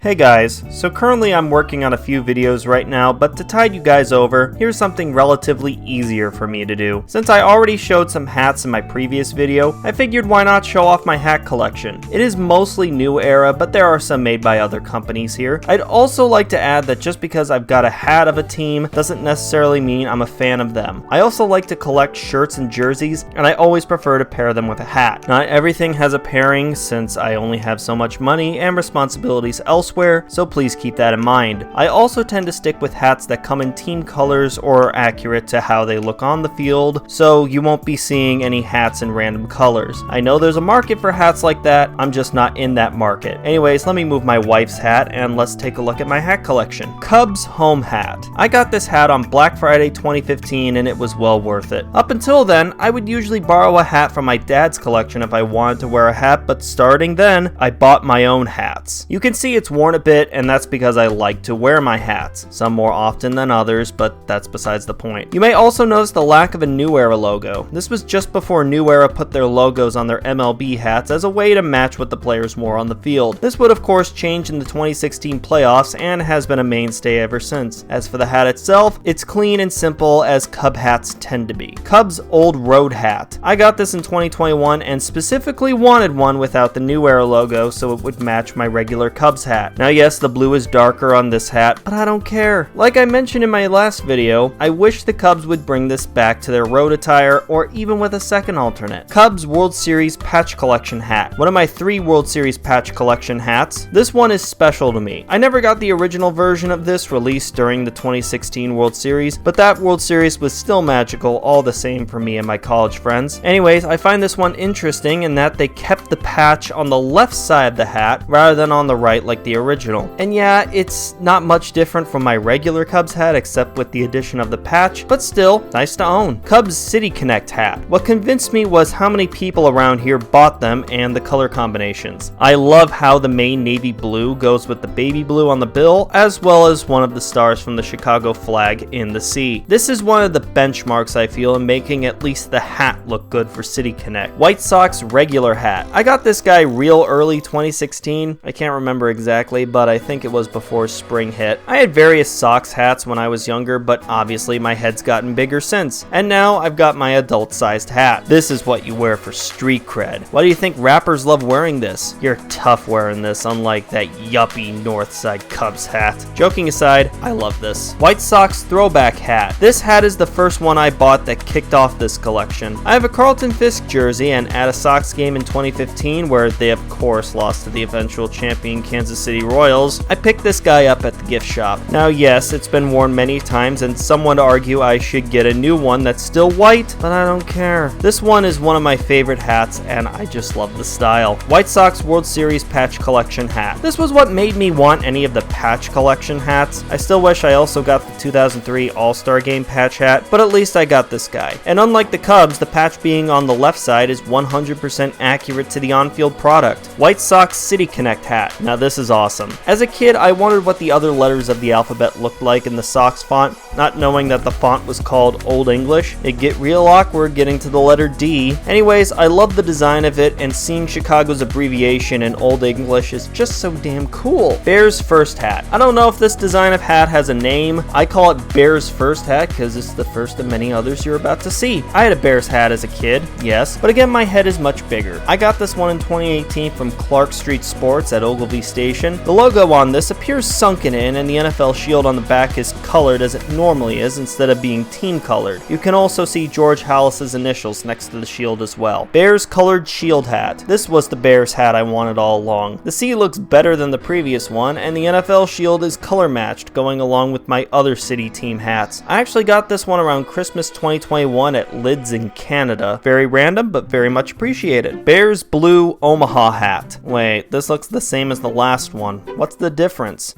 Hey guys, so currently I'm working on a few videos right now, but to tide you guys over, here's something relatively easier for me to do. Since I already showed some hats in my previous video, I figured why not show off my hat collection. It is mostly new era, but there are some made by other companies here. I'd also like to add that just because I've got a hat of a team doesn't necessarily mean I'm a fan of them. I also like to collect shirts and jerseys, and I always prefer to pair them with a hat. Not everything has a pairing since I only have so much money and responsibilities elsewhere, so please keep that in mind. I also tend to stick with hats that come in team colors or are accurate to how they look on the field, so you won't be seeing any hats in random colors. I know there's a market for hats like that, I'm just not in that market. Anyways, let me move my wife's hat and let's take a look at my hat collection. Cubs home hat. I got this hat on Black Friday 2015 and it was well worth it. Up until then, I would usually borrow a hat from my dad's collection if I wanted to wear a hat, but starting then, I bought my own hats. You can see it's worn a bit, and that's because I like to wear my hats, some more often than others, but that's besides the point. You may also notice the lack of a New Era logo. This was just before New Era put their logos on their MLB hats as a way to match what the players wore on the field. This would of course change in the 2016 playoffs and has been a mainstay ever since. As for the hat itself, it's clean and simple as Cub hats tend to be. Cubs old road hat. I got this in 2021 and specifically wanted one without the New Era logo so it would match my regular Cubs hat. Now yes, the blue is darker on this hat, but I don't care. Like I mentioned in my last video, I wish the Cubs would bring this back to their road attire or even with a second alternate. Cubs World Series Patch Collection hat. One of my 3 World Series Patch Collection hats. This one is special to me. I never got the original version of this released during the 2016 World Series, but that World Series was still magical all the same for me and my college friends. Anyways, I find this one interesting in that they kept the patch on the left side of the hat rather than on the right like the original. And yeah, it's not much different from my regular Cubs hat except with the addition of the patch, but still, nice to own. Cubs City Connect hat. What convinced me was how many people around here bought them and the color combinations. I love how the main navy blue goes with the baby blue on the bill, as well as one of the stars from the Chicago flag in the C. This is one of the benchmarks I feel in making at least the hat look good for City Connect. White Sox regular hat. I got this guy real early 2016. I can't remember exactly, but I think it was before spring hit. I had various Sox hats when I was younger, but obviously my head's gotten bigger since. And now I've got my adult-sized hat. This is what you wear for street cred. Why do you think rappers love wearing this? You're tough wearing this, unlike that yuppie Northside Cubs hat. Joking aside, I love this. White Sox throwback hat. This hat is the first one I bought that kicked off this collection. I have a Carlton Fisk jersey, and at a Sox game in 2015, where they of course lost to the eventual champion Kansas City Royals, I picked this guy up at the gift shop. Now yes, it's been worn many times and some would argue I should get a new one that's still white, but I don't care. This one is one of my favorite hats and I just love the style. White Sox World Series Patch Collection hat. This was what made me want any of the patch collection hats. I still wish I also got the 2003 All-Star Game patch hat, but at least I got this guy. And unlike the Cubs, the patch being on the left side is 100% accurate to the on-field product. White Sox City Connect hat. Now this is awesome. As a kid, I wondered what the other letters of the alphabet looked like in the Sox font, not knowing that the font was called Old English. It'd get real awkward getting to the letter D. Anyways, I love the design of it, and seeing Chicago's abbreviation in Old English is just so damn cool. Bears First hat. I don't know if this design of hat has a name. I call it Bears First hat because it's the first of many others you're about to see. I had a Bears hat as a kid, yes, but again my head is much bigger. I got this one in 2018 from Clark Street Sports at Ogilvy Station. The logo on this appears sunken in, and the NFL shield on the back is colored as it normally is instead of being team colored. You can also see George Halas's initials next to the shield as well. Bears colored shield hat. This was the Bears hat I wanted all along. The C looks better than the previous one, and the NFL shield is color matched, going along with my other city team hats. I actually got this one around Christmas 2021 at Lids in Canada. Very random, but very much appreciated. Bears blue Omaha hat. Wait, this looks the same as the last one. What's the difference?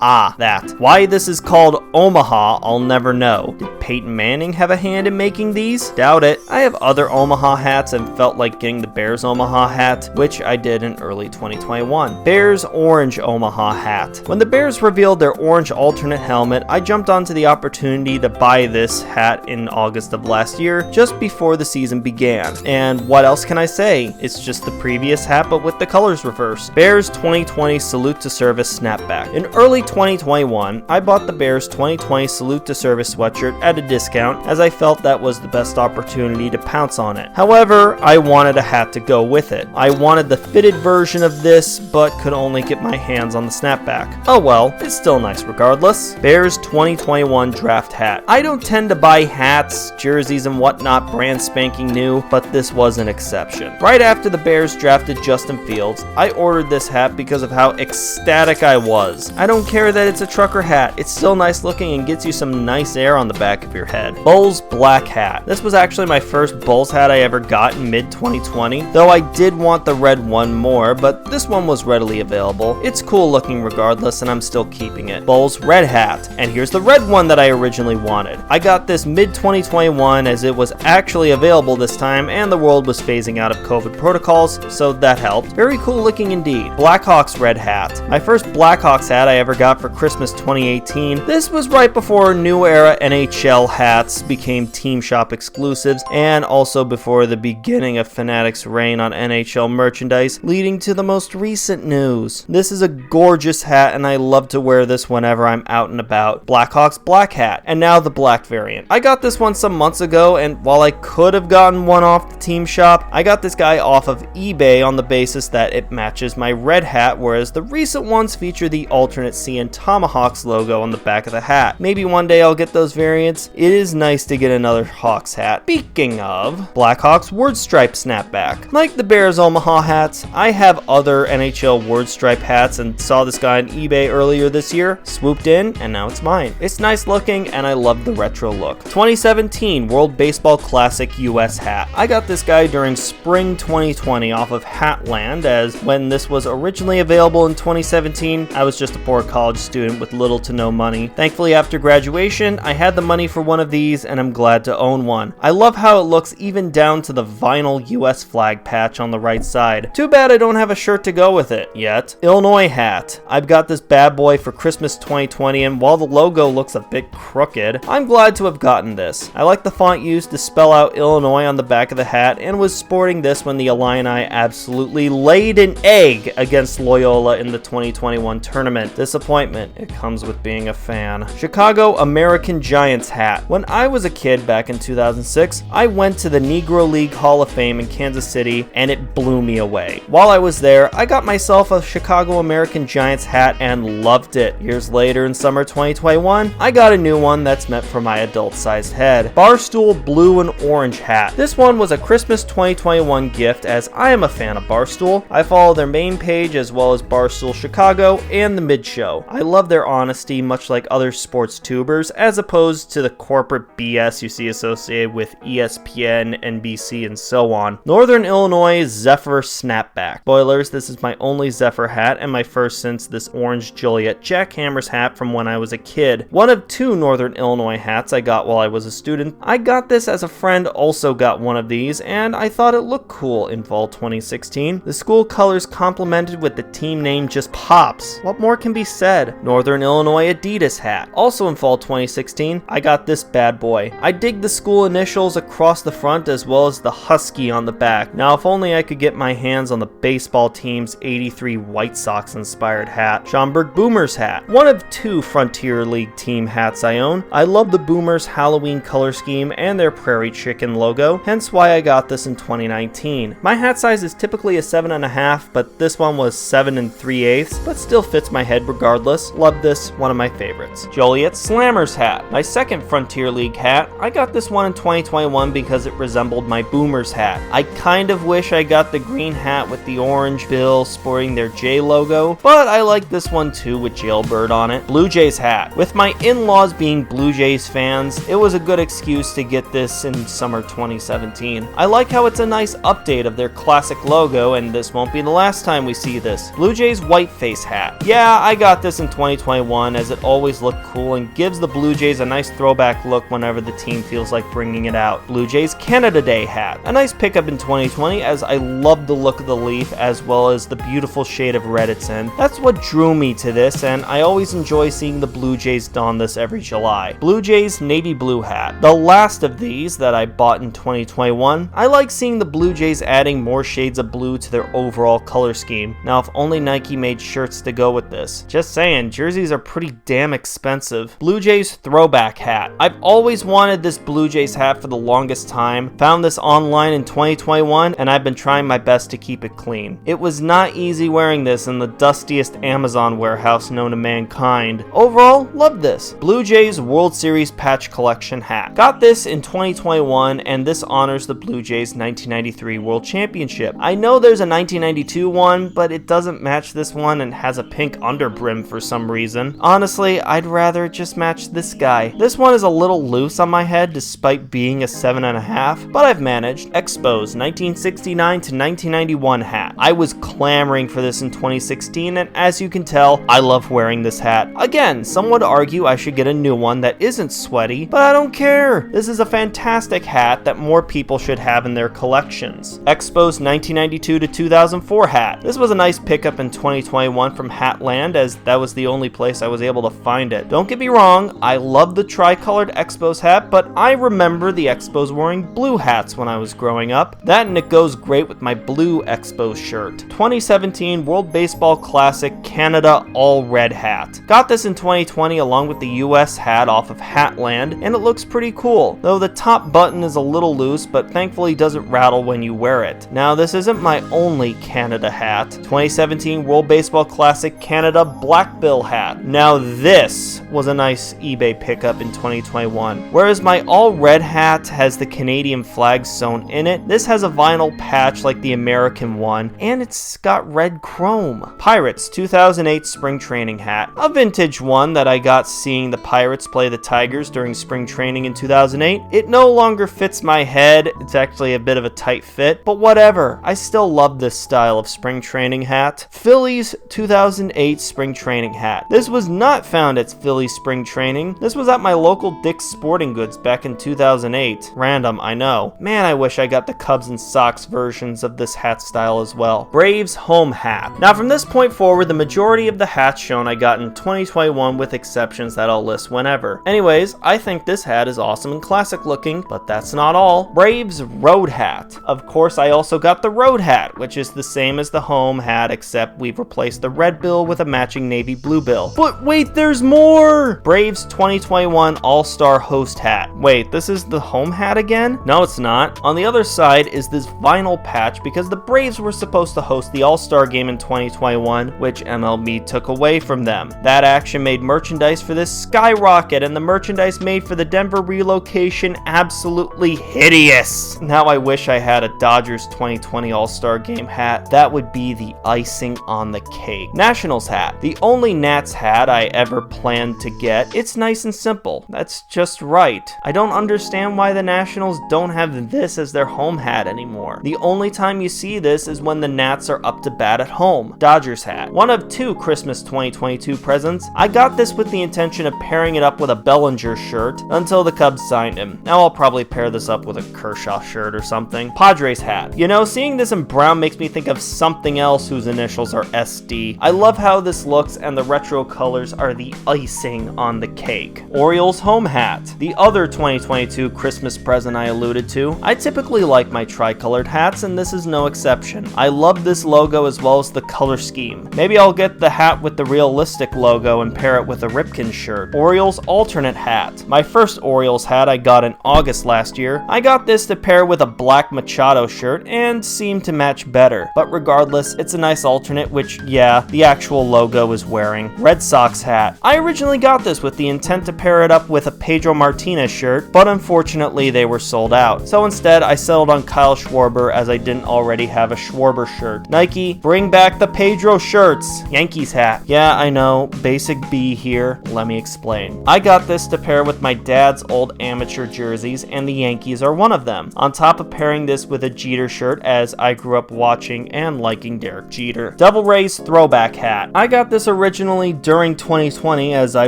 Ah, that. Why this is called Omaha, I'll never know. Did Peyton Manning have a hand in making these? Doubt it. I have other Omaha hats and felt like getting the Bears Omaha hat, which I did in early 2021. Bears Orange Omaha hat. When the Bears revealed their orange alternate helmet, I jumped onto the opportunity to buy this hat in August of last year, just before the season began. And what else can I say? It's just the previous hat, but with the colors reversed. Bears 2020 Salute to Service snapback. In early 2021, I bought the Bears 2020 Salute to Service sweatshirt at a discount, as I felt that was the best opportunity to pounce on it. However, I wanted a hat to go with it. I wanted the fitted version of this, but could only get my hands on the snapback. Oh well, it's still nice regardless. Bears 2021 draft hat. I don't tend to buy hats, jerseys, and whatnot brand spanking new, but this was an exception. Right after the Bears drafted Justin Fields, I ordered this hat because of how ecstatic I was. I don't care that it's a trucker hat, it's still nice looking and gets you some nice air on the back of your head. Bulls black hat. This was actually my first Bulls hat I ever got in mid-2020, though I did want the red one more, but this one was readily available. It's cool looking regardless, and I'm still keeping it. Bulls red hat. And here's the red one that I originally wanted. I got this mid-2021 as it was actually available this time, and the world was phasing out of COVID protocols, so that helped. Very cool looking indeed. Blackhawks red hat. My first Blackhawks hat I ever got for Christmas 2018. This was right before new era NHL hats became Team Shop exclusives, and also before the beginning of Fanatics' reign on NHL merchandise, leading to the most recent news. This is a gorgeous hat, and I love to wear this whenever I'm out and about. Blackhawks black hat, and now the black variant. I got this one some months ago, and while I could have gotten one off the Team Shop, I got this guy off of eBay on the basis that it matches my red hat, whereas the recent ones feature the alternate C and Tomahawks logo on the back of the hat. Maybe one day I'll get those variants. It is nice to get another Hawks hat. Speaking of, Blackhawks word stripe snapback. Like the Bears Omaha hats, I have other NHL word stripe hats and saw this guy on eBay earlier this year, swooped in, and now it's mine. It's nice looking and I love the retro look. 2017 World Baseball Classic US hat. I got this guy during spring 2020 off of Hatland, as when this was originally available in 2017, I was just a poor college student with little to no money. Thankfully, after graduation, I had the money for one of these and I'm glad to own one. I love how it looks even down to the vinyl US flag patch on the right side. Too bad I don't have a shirt to go with it yet. Illinois hat. I've got this bad boy for Christmas 2020, and while the logo looks a bit crooked, I'm glad to have gotten this. I like the font used to spell out Illinois on the back of the hat, and was sporting this when the Illini absolutely laid an egg against Loyola in the 2021 tournament. Disappointment. It comes with being a fan. Chicago American Giants hat. When I was a kid back in 2006, I went to the Negro League Hall of Fame in Kansas City, and it blew me away. While I was there, I got myself a Chicago American Giants hat and loved it. Years later in summer 2021, I got a new one that's meant for my adult-sized head. Barstool blue and orange hat. This one was a Christmas 2021 gift, as I am a fan of Barstool. I follow their main page as well as Barstool Chicago and the mid-show. I love their honesty, much like other sports tubers, as opposed to the corporate BS you see associated with ESPN, NBC, and so on. Northern Illinois Zephyr snapback. Spoilers, this is my only Zephyr hat and my first since this orange Joliet Jackhammers hat from when I was a kid. One of two Northern Illinois hats I got while I was a student. I got this as a friend also got one of these, and I thought it looked cool in fall 2016. The school colors complemented with the team name just pops. What more can be said? Northern Illinois Adidas hat. Also in fall 2016, I got this bad boy. I dig the school initials across the front as well as the Husky on the back. Now if only I could get my hands on the baseball team's 83 White Sox inspired hat. Schaumburg Boomers hat. One of two Frontier League team hats I own. I love the Boomers Halloween color scheme and their prairie chicken logo, hence why I got this in 2019. My hat size is typically a 7.5, but this one was 7 3/8, but still fits my head regardless. Love this, one of my favorites. Joliet Slammers hat. My second Frontier League hat. I got this one in 2021 because it resembled my Boomers hat. I kind of wish I got the green hat with the orange bill sporting their J logo, but I like this one too with Jailbird on it. Blue Jays hat. With my in-laws being Blue Jays fans, it was a good excuse to get this in summer 2017. I like how it's a nice update of their classic logo, and this won't be the last time we see this. Blue Jays white face hat. Yeah, I got this this in 2021 as it always looked cool and gives the Blue Jays a nice throwback look whenever the team feels like bringing it out. Blue Jays Canada Day hat. A nice pickup in 2020 as I love the look of the leaf as well as the beautiful shade of red it's in. That's what drew me to this, and I always enjoy seeing the Blue Jays don this every July. Blue Jays Navy Blue hat. The last of these that I bought in 2021. I like seeing the Blue Jays adding more shades of blue to their overall color scheme. Now if only Nike made shirts to go with this. Just saying, jerseys are pretty damn expensive. Blue Jays throwback hat. I've always wanted this Blue Jays hat for the longest time. Found this online in 2021 and I've been trying my best to keep it clean. It was not easy wearing this in the dustiest Amazon warehouse known to mankind. Overall, love this. Blue Jays World Series Patch Collection hat. Got this in 2021 and this honors the Blue Jays 1993 World Championship. I know there's a 1992 one, but it doesn't match this one and has a pink underbrim for some reason. Honestly, I'd rather just match this guy. This one is a little loose on my head despite being a 7.5, but I've managed. Expos 1969 to 1991 hat. I was clamoring for this in 2016 and as you can tell, I love wearing this hat. Again, some would argue I should get a new one that isn't sweaty, but I don't care. This is a fantastic hat that more people should have in their collections. Expos 1992 to 2004 hat. This was a nice pickup in 2021 from Hatland as that was the only place I was able to find it. Don't get me wrong, I love the tri-colored Expos hat, but I remember the Expos wearing blue hats when I was growing up. That and it goes great with my blue Expos shirt. 2017 World Baseball Classic Canada All Red hat. Got this in 2020 along with the US hat off of Hatland and it looks pretty cool, though the top button is a little loose but thankfully doesn't rattle when you wear it. Now this isn't my only Canada hat. 2017 World Baseball Classic Canada Black Bill hat. Now this was a nice eBay pickup in 2021. Whereas my all red hat has the Canadian flag sewn in it, this has a vinyl patch like the American one and it's got red chrome. Pirates 2008 Spring Training hat. A vintage one that I got seeing the Pirates play the Tigers during spring training in 2008. It no longer fits my head. It's actually a bit of a tight fit, but whatever. I still love this style of spring training hat. Phillies 2008 Spring Training hat. This was not found at Phillies Spring Training. This was at my local Dick's Sporting Goods back in 2008. Random, I know. Man, I wish I got the Cubs and Sox versions of this hat style as well. Braves home hat. Now from this point forward, the majority of the hats shown I got in 2021 with exceptions that I'll list whenever. Anyways, I think this hat is awesome and classic looking, but that's not all. Braves road hat. Of course, I also got the road hat, which is the same as the home hat except we've replaced the red bill with a matching navy blue bill. But wait, there's more! Braves 2021 All-Star Host hat. Wait, this is the home hat again? No, it's not. On the other side is this vinyl patch because the Braves were supposed to host the All-Star game in 2021, which MLB took away from them. That action made merchandise for this skyrocket, and the merchandise made for the Denver relocation absolutely hideous. Now I wish I had a Dodgers 2020 All-Star Game hat. That would be the icing on the cake. Nationals hat. The only Nats hat I ever planned to get. It's nice and simple. That's just right. I don't understand why the Nationals don't have this as their home hat anymore. The only time you see this is when the Nats are up to bat at home. Dodgers hat. One of two Christmas 2022 presents. I got this with the intention of pairing it up with a Bellinger shirt until the Cubs signed him. Now I'll probably pair this up with a Kershaw shirt or something. Padres hat. You know, seeing this in brown makes me think of something else whose initials are SD. I love how this looks and the retro colors are the icing on the cake. Orioles home hat. The other 2022 Christmas present I alluded to. I typically like my tri-colored hats and this is no exception. I love this logo as well as the color scheme. Maybe I'll get the hat with the realistic logo and pair it with a Ripken shirt. Orioles alternate hat. My first Orioles hat I got in August last year. I got this to pair with a black Machado shirt and seemed to match better. But regardless, it's a nice alternate, which, yeah, the actual logo is wearing. Red Sox hat. I originally got this with the intent to pair it up with a Pedro Martinez shirt, but unfortunately they were sold out. So instead, I settled on Kyle Schwarber as I didn't already have a Schwarber shirt. Nike, bring back the Pedro shirts. Yankees hat. Yeah, I know, basic B here. Let me explain. I got this to pair with my dad's old amateur jerseys, and the Yankees are one of them. On top of pairing this with a Jeter shirt, as I grew up watching and liking Derek Jeter. Devil Rays throwback hat. I got this originally originally during 2020 as I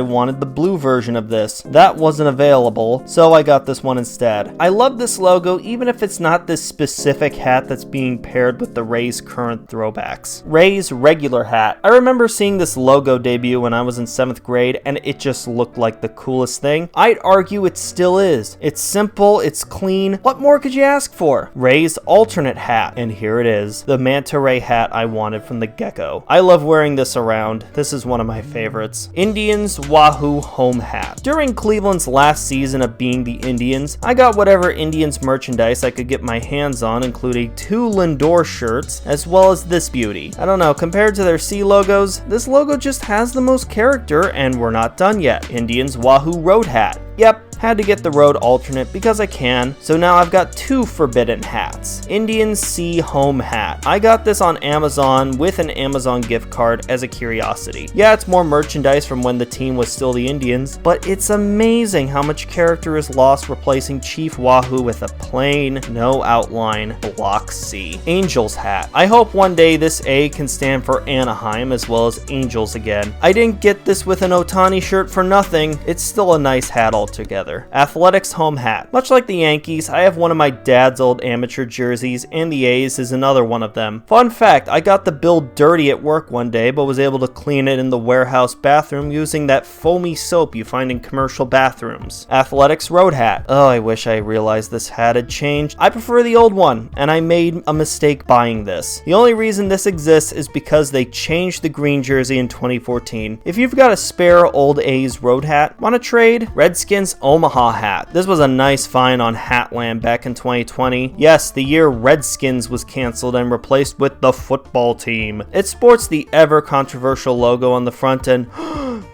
wanted the blue version of this. That wasn't available, so I got this one instead. I love this logo even if it's not this specific hat that's being paired with the Rays' current throwbacks. Rays regular hat. I remember seeing this logo debut when I was in 7th grade and it just looked like the coolest thing. I'd argue it still is. It's simple, it's clean. What more could you ask for? Rays alternate hat, and here it is, the manta ray hat I wanted from the get-go. I love wearing this around. This is one of my favorites. Indians Wahoo home hat. During Cleveland's last season of being the Indians, I got whatever Indians merchandise I could get my hands on, including 2 Lindor shirts, as well as this beauty. I don't know, compared to their C logos, this logo just has the most character, and we're not done yet. Indians Wahoo road hat. Yep, had to get the road alternate because I can, so now I've got 2 forbidden hats. Indian Sea home hat. I got this on Amazon with an Amazon gift card as a curiosity. Yeah, it's more merchandise from when the team was still the Indians, but it's amazing how much character is lost replacing Chief Wahoo with a plain, no outline, block C. Angels hat. I hope one day this A can stand for Anaheim as well as Angels again. I didn't get this with an Ohtani shirt for nothing. It's still a nice hat altogether. Athletics home hat. Much like the Yankees, I have one of my dad's old amateur jerseys, and the A's is another one of them. Fun fact, I got the bill dirty at work one day, but was able to clean it in the warehouse bathroom using that foamy soap you find in commercial bathrooms. Athletics road hat. Oh, I wish I realized this hat had changed. I prefer the old one, and I made a mistake buying this. The only reason this exists is because they changed the green jersey in 2014. If you've got a spare old A's road hat, want to trade? Redskins Omaha hat. This was a nice find on Hatland back in 2020. Yes, the year Redskins was canceled and replaced with the football team. It sports the ever controversial logo on the front and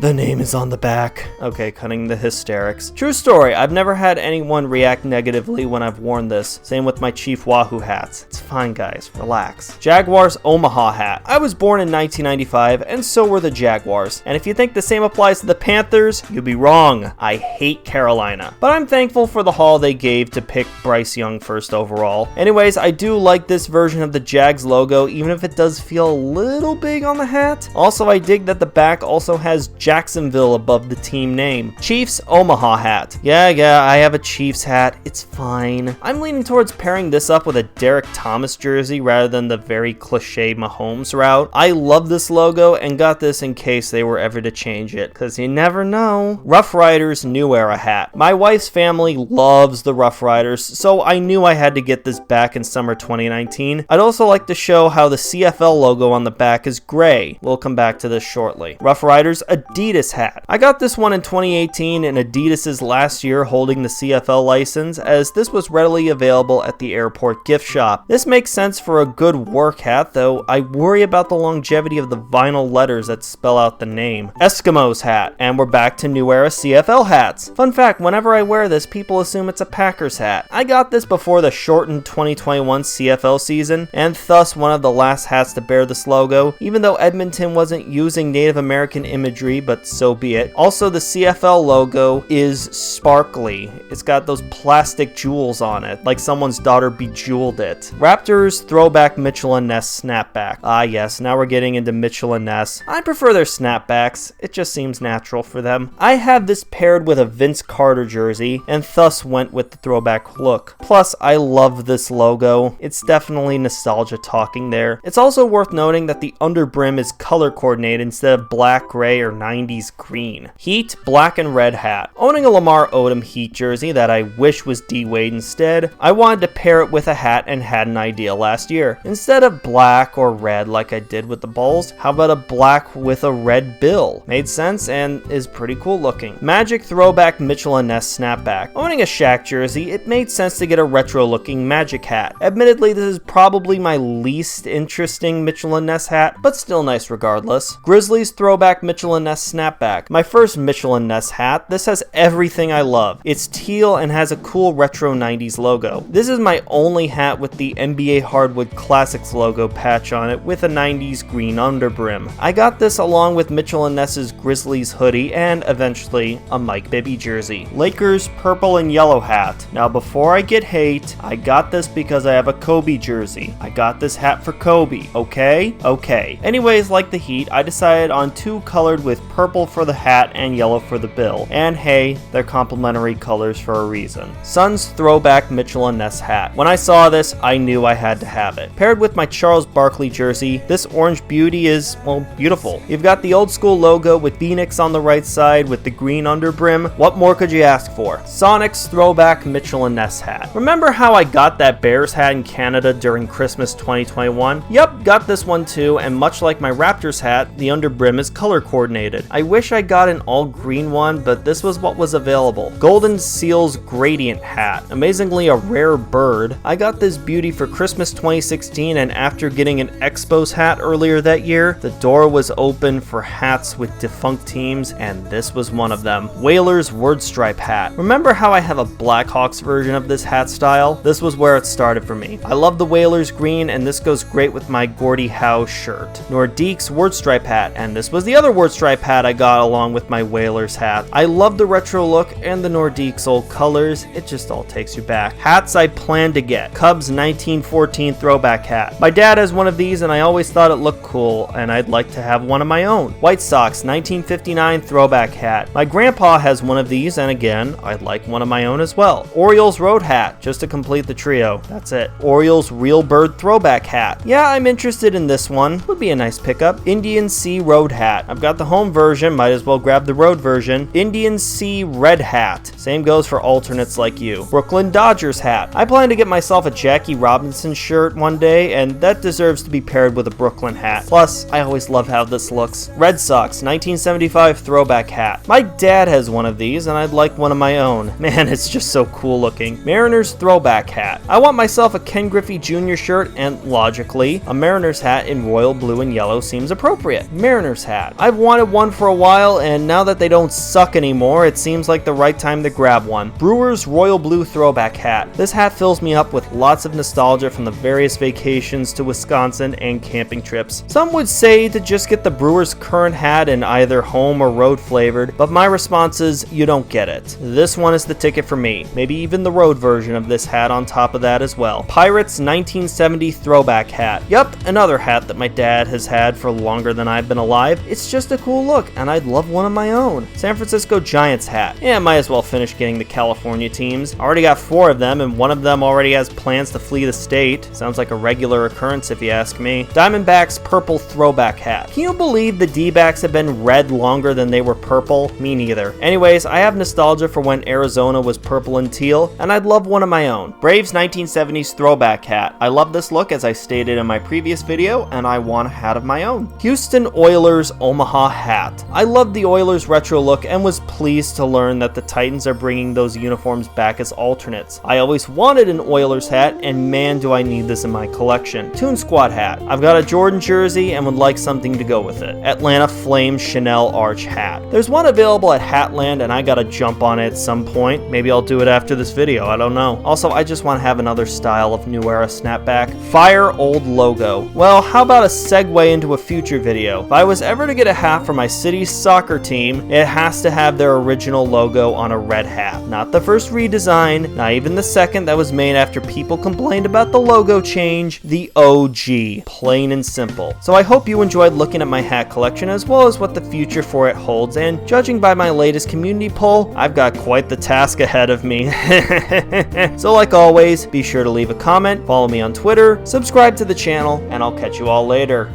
the name is on the back. Okay, cutting the hysterics. True story, I've never had anyone react negatively when I've worn this. Same with my Chief Wahoo hats. It's fine guys, relax. Jaguars Omaha hat. I was born in 1995 and so were the Jaguars. And if you think the same applies to the Panthers, you'd be wrong. I hate Carolina. But I'm thankful for the haul they gave to pick Bryce Young first overall. Anyways, I do like this version of the Jags logo, even if it does feel a little big on the hat. Also, I dig that the back also has Jacksonville above the team name. Chiefs Omaha hat. Yeah, I have a Chiefs hat. It's fine. I'm leaning towards pairing this up with a Derek Thomas jersey rather than the very cliche Mahomes route. I love this logo and got this in case they were ever to change it, because you never know. Rough Riders New Era hat. My wife's family loves the Rough Riders, so I knew I had to get this back in summer 2019. I'd also like to show how the CFL logo on the back is gray. We'll come back to this shortly. Rough Riders Adidas hat. I got this one in 2018 in Adidas's last year holding the CFL license, as this was readily available at the airport gift shop. This makes sense for a good work hat, though I worry about the longevity of the vinyl letters that spell out the name. Eskimos hat. And we're back to New Era CFL hats. Fun fact, whenever I wear this, people assume it's a Packers hat. I got this before the shortened 2021 CFL season, and thus one of the last hats to bear this logo, even though Edmonton wasn't using Native American imagery, but so be it. Also, the CFL logo is sparkly. It's got those plastic jewels on it, like someone's daughter bejeweled it. Raptors throwback Mitchell and Ness snapback. Ah yes, now we're getting into Mitchell and Ness. I prefer their snapbacks. It just seems natural for them. I have this paired with a Vince Carter jersey, and thus went with the throwback look. Plus, I love this logo. It's definitely nostalgia talking there. It's also worth noting that the underbrim is color coordinated instead of black, gray, or 90s green. Heat black and red hat. Owning a Lamar Odom Heat jersey that I wish was D-Wade instead, I wanted to pair it with a hat and had an idea last year. Instead of black or red like I did with the Bulls, how about a black with a red bill? Made sense and is pretty cool looking. Magic throwback Mitchell and Ness snapback. Owning a Shaq jersey, it made sense to get a retro looking Magic hat. Admittedly, this is probably my least interesting Mitchell and Ness hat, but still nice regardless. Grizzlies throwback Mitchell and Ness snapback. My first Mitchell and Ness hat. This has everything I love. It's teal and has a cool retro 90s logo. This is my only hat with the NBA Hardwood Classics logo patch on it with a 90s green underbrim. I got this along with Mitchell and Ness's Grizzlies hoodie and eventually a Mike Bibby Kobe jersey. Lakers purple and yellow hat. Now before I get hate, I got this because I have a Kobe jersey. I got this hat for Kobe, okay? Okay. Anyways, like the Heat, I decided on two colored with purple for the hat and yellow for the bill. And hey, they're complementary colors for a reason. Suns throwback Mitchell and Ness hat. When I saw this, I knew I had to have it. Paired with my Charles Barkley jersey, this orange beauty is, well, beautiful. You've got the old school logo with Phoenix on the right side with the green under brim. What more could you ask for? Sonics throwback Mitchell and Ness hat. Remember how I got that Bears hat in Canada during Christmas 2021? Yep, got this one too, and much like my Raptors hat, the under brim is color coordinated. I wish I got an all green one, but this was what was available. Golden Seals gradient hat. Amazingly a rare bird. I got this beauty for Christmas 2016, and after getting an Expos hat earlier that year, the door was open for hats with defunct teams, and this was one of them. Whalers word stripe hat. Remember how I have a Blackhawks version of this hat style? This was where it started for me. I love the Whalers green, and this goes great with my Gordie Howe shirt. Nordique's word stripe hat, and this was the other word stripe hat I got along with my Whalers hat. I love the retro look and the Nordique's old colors. It just all takes you back. Hats I plan to get. Cubs 1914 throwback hat. My dad has one of these, and I always thought it looked cool, and I'd like to have one of my own. White Sox 1959 throwback hat. My grandpa has one of these, and again, I'd like one of my own as well. Orioles road hat, just to complete the trio. That's it. Orioles real bird throwback hat. Yeah, I'm interested in this one. Would be a nice pickup. Indian Sea road hat. I've got the home version, might as well grab the road version. Indian Sea red hat. Same goes for alternates like you. Brooklyn Dodgers hat. I plan to get myself a Jackie Robinson shirt one day, and that deserves to be paired with a Brooklyn hat. Plus, I always love how this looks. Red Sox 1975 throwback hat. My dad has one of these, and I'd like one of my own. Man, it's just so cool looking. Mariners throwback hat. I want myself a Ken Griffey Jr. shirt, and logically, a Mariners hat in royal blue and yellow seems appropriate. Mariners hat. I've wanted one for a while, and now that they don't suck anymore, it seems like the right time to grab one. Brewers royal blue throwback hat. This hat fills me up with lots of nostalgia from the various vacations to Wisconsin and camping trips. Some would say to just get the Brewers current hat in either home or road flavored, but my response is you don't get it. This one is the ticket for me. Maybe even the road version of this hat on top of that as well. Pirates 1970 throwback hat. Yup, another hat that my dad has had for longer than I've been alive. It's just a cool look, and I'd love one of my own. San Francisco Giants hat. Yeah, might as well finish getting the California teams. Already got 4 of them, and one of them already has plans to flee the state. Sounds like a regular occurrence if you ask me. Diamondbacks purple throwback hat. Can you believe the D-backs have been red longer than they were purple? Me neither. Anyways, I have nostalgia for when Arizona was purple and teal, and I'd love one of my own. Braves 1970s throwback hat. I love this look as I stated in my previous video, and I want a hat of my own. Houston Oilers Omaha hat. I love the Oilers retro look and was pleased to learn that the Titans are bringing those uniforms back as alternates. I always wanted an Oilers hat, and man do I need this in my collection. Toon Squad hat. I've got a Jordan jersey and would like something to go with it. Atlanta Flames Chanel Arch hat. There's one available at Hatland, and I gotta jump on it at some point. Maybe I'll do it after this video, I don't know. Also, I just want to have another style of new era snapback. Fire old logo. Well, how about a segue into a future video? If I was ever to get a hat for my city's soccer team, it has to have their original logo on a red hat. Not the first redesign, not even the second that was made after people complained about the logo change. The OG. Plain and simple. So I hope you enjoyed looking at my hat collection as well as what the future for it holds, and judging by my latest community poll, I've got quite the task ahead of me. So like always, be sure to leave a comment, follow me on Twitter, subscribe to the channel, and I'll catch you all later.